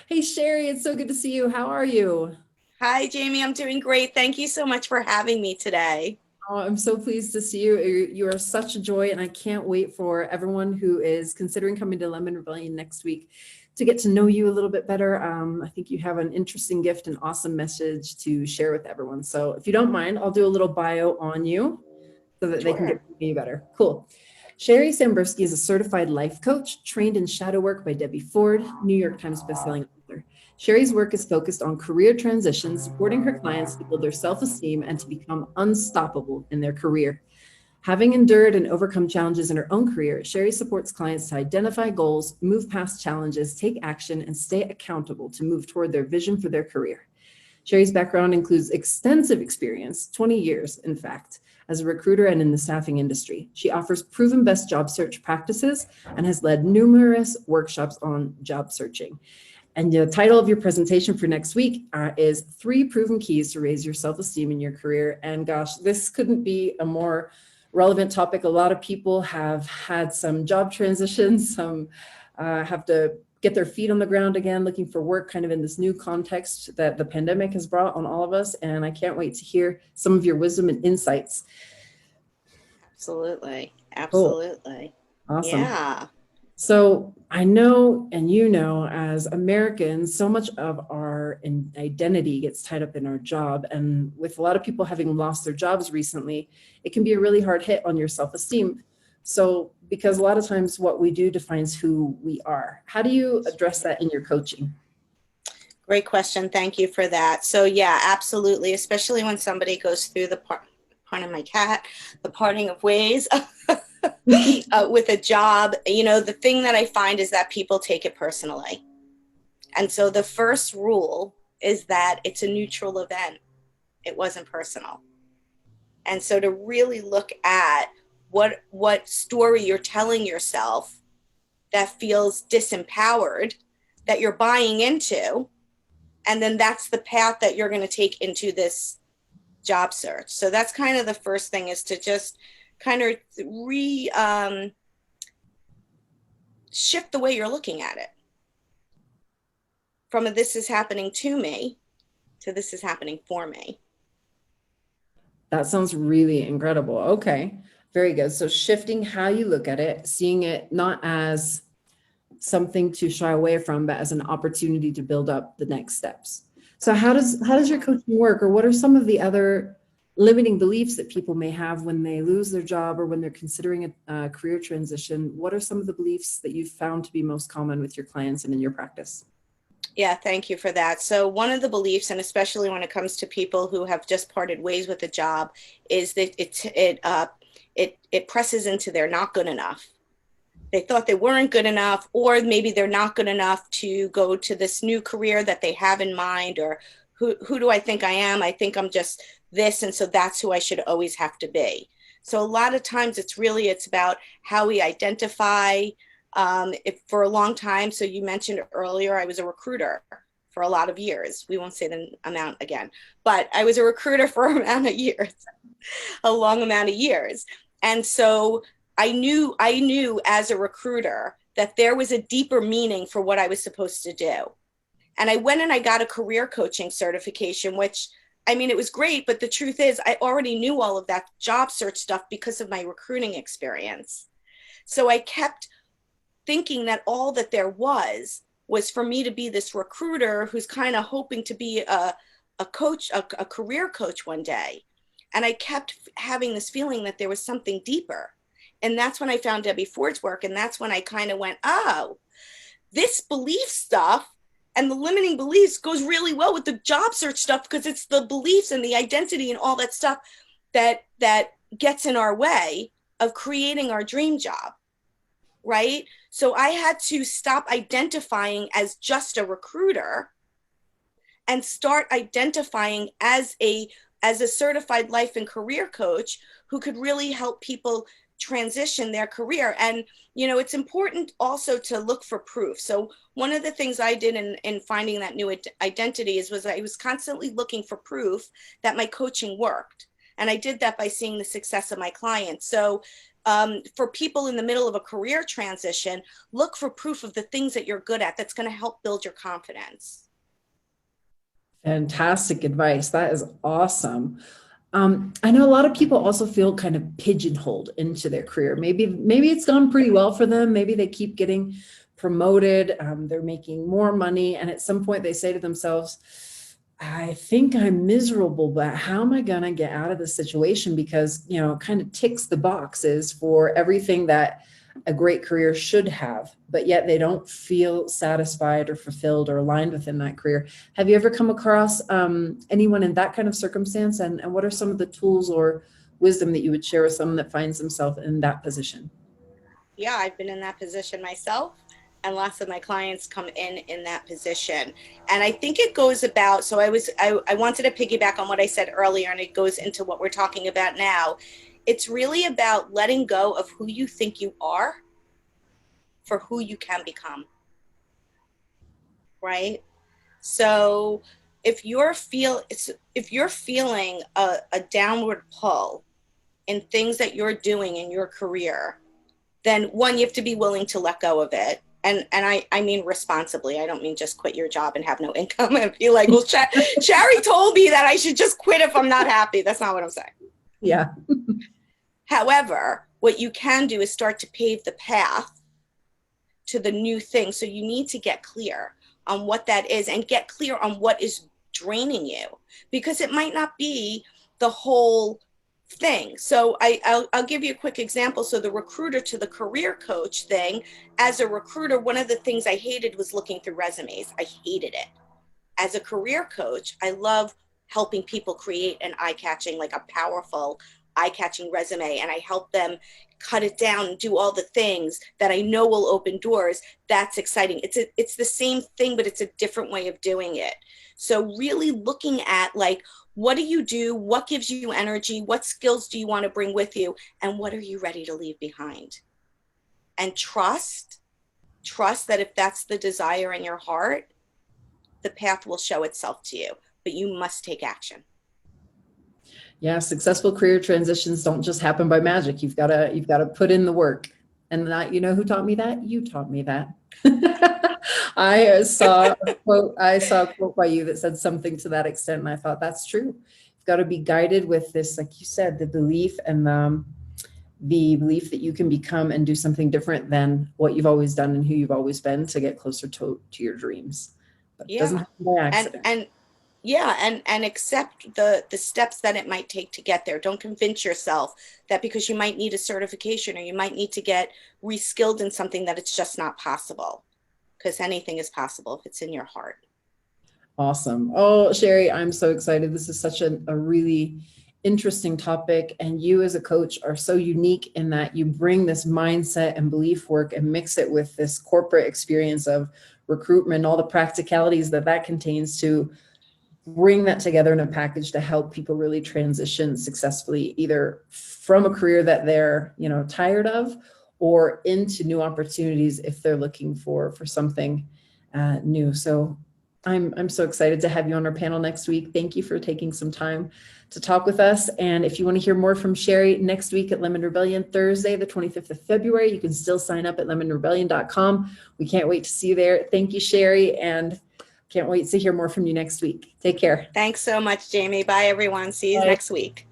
Hey, Sherry, it's so good to see you. How are you? Hi, Jamie. I'm doing great. Thank you so much for having me today. Oh, I'm so pleased to see you. You are such a joy, and I can't wait for everyone who is considering coming to Lemon Rebellion next week to get to know you a little bit better. I think you have an interesting gift and awesome message to share with everyone. So, if you don't mind, I'll do a little bio on you so that they can get Sure. to know you better. Cool. Sherry Sambursky is a certified life coach trained in shadow work by Debbie Ford, New York Times bestselling author. Sherry's work is focused on career transitions, supporting her clients to build their self esteem and to become unstoppable in their career. Having endured and overcome challenges in her own career, Sherry supports clients to identify goals, move past challenges, take action, and stay accountable to move toward their vision for their career. Sherry's background includes extensive experience, 20 years, in fact, as a recruiter and in the staffing industry. She offers proven best job search practices and has led numerous workshops on job searching. And the title of your presentation for next week is Three Proven Keys to Raise Your Self Esteem in Your Career. And gosh, this couldn't be a more relevant topic. A lot of people have had some job transitions, some have to get their feet on the ground again, looking for work kind of in this new context that the pandemic has brought on all of us. And I can't wait to hear some of your wisdom and insights. Absolutely. Cool. Absolutely. Awesome. Yeah. So I know, and you know, as Americans, so much of our identity gets tied up in our job. And with a lot of people having lost their jobs recently, it can be a really hard hit on your self-esteem. So, because a lot of times what we do defines who we are. How do you address that in your coaching? Great question. Thank you for that. So, yeah, absolutely. Especially when somebody goes through pardon my cat, the parting of ways with a job. The thing that I find is that people take it personally. And so the first rule is that it's a neutral event, it wasn't personal. And so to really look at what story you're telling yourself that feels disempowered that you're buying into, and then that's the path that you're going to take into this job search. So that's kind of the first thing, is to just kind of re shift the way you're looking at it from a this is happening to me to this is happening for me. That sounds really incredible. Okay, very good. So, shifting how you look at it, seeing it not as something to shy away from, but as an opportunity to build up the next steps. So how does your coaching work, or what are some of the other limiting beliefs that people may have when they lose their job or when they're considering a career transition? What are some of the beliefs that you've found to be most common with your clients and in your practice? Yeah, thank you for that. So one of the beliefs, and especially when it comes to people who have just parted ways with a job, is that it presses into they're not good enough. They thought they weren't good enough, or maybe they're not good enough to go to this new career that they have in mind, or who do I think I am? I think I'm just this, and so that's who I should always have to be. So a lot of times it's about how we identify. If for a long time, so you mentioned earlier, I was a recruiter for a lot of years. We won't say the amount again, but I was a recruiter for a long amount of years. And so I knew as a recruiter that there was a deeper meaning for what I was supposed to do. And I went and I got a career coaching certification, which, I mean, it was great, but the truth is I already knew all of that job search stuff because of my recruiting experience. So I kept thinking that all that there was for me to be this recruiter who's kind of hoping to be a coach, a career coach one day. And I kept having this feeling that there was something deeper. And that's when I found Debbie Ford's work. And that's when I kind of went, oh, this belief stuff and the limiting beliefs goes really well with the job search stuff, because it's the beliefs and the identity and all that stuff that gets in our way of creating our dream job, right? So I had to stop identifying as just a recruiter and start identifying as a certified life and career coach who could really help people transition their career. And it's important also to look for proof. So one of the things I did in finding that new identity was I was constantly looking for proof that my coaching worked. And I did that by seeing the success of my clients. So for people in the middle of a career transition, look for proof of the things that you're good at that's going to help build your confidence. Fantastic advice. That is awesome. I know a lot of people also feel kind of pigeonholed into their career. Maybe it's gone pretty well for them. Maybe they keep getting promoted. They're making more money. And at some point they say to themselves, I think I'm miserable, but how am I going to get out of this situation? Because, you know, it kind of ticks the boxes for everything that a great career should have, but yet they don't feel satisfied or fulfilled or aligned within that career. Have you ever come across anyone in that kind of circumstance? And what are some of the tools or wisdom that you would share with someone that finds themselves in that position? Yeah, I've been in that position myself, and lots of my clients come in that position. And I think it goes about, so I wanted to piggyback on what I said earlier, and it goes into what we're talking about now. It's really about letting go of who you think you are for who you can become, right? So if you're feeling a downward pull in things that you're doing in your career, then one, you have to be willing to let go of it. And I mean responsibly. I don't mean just quit your job and have no income and be like, well, Sherry told me that I should just quit if I'm not happy. That's not what I'm saying. Yeah. However, what you can do is start to pave the path to the new thing. So you need to get clear on what that is and get clear on what is draining you, because it might not be the whole thing. So I'll give you a quick example. So the recruiter to the career coach thing, as a recruiter, one of the things I hated was looking through resumes. I hated it. As a career coach, I love helping people create an eye-catching, like a powerful eye-catching resume, and I help them cut it down and do all the things that I know will open doors. That's exciting. It's the same thing, but it's a different way of doing it. So really looking at, like, what do you do? What gives you energy? What skills do you want to bring with you? And what are you ready to leave behind? And trust that if that's the desire in your heart, the path will show itself to you, but you must take action. Yeah, successful career transitions don't just happen by magic. You've got to put in the work. And that, you know who taught me that? You taught me that. I saw a quote by you that said something to that extent, and I thought that's true. You've got to be guided with this, like you said, the belief and the belief that you can become and do something different than what you've always done and who you've always been to get closer to your dreams. But it doesn't happen by accident. And accept the steps that it might take to get there. Don't convince yourself that because you might need a certification or you might need to get reskilled in something that it's just not possible, because anything is possible if it's in your heart. Awesome. Oh, Sherry, I'm so excited. This is such a really interesting topic. And you as a coach are so unique in that you bring this mindset and belief work and mix it with this corporate experience of recruitment, all the practicalities that contains to bring that together in a package to help people really transition successfully, either from a career that they're, tired of, or into new opportunities if they're looking for something new. So I'm so excited to have you on our panel next week. Thank you for taking some time to talk with us. And if you want to hear more from Sherry next week at Lemon Rebellion, Thursday, the 25th of February, you can still sign up at lemonrebellion.com. We can't wait to see you there. Thank you, Sherry, and can't wait to hear more from you next week. Take care. Thanks so much, Jamie. Bye, everyone. See you next week.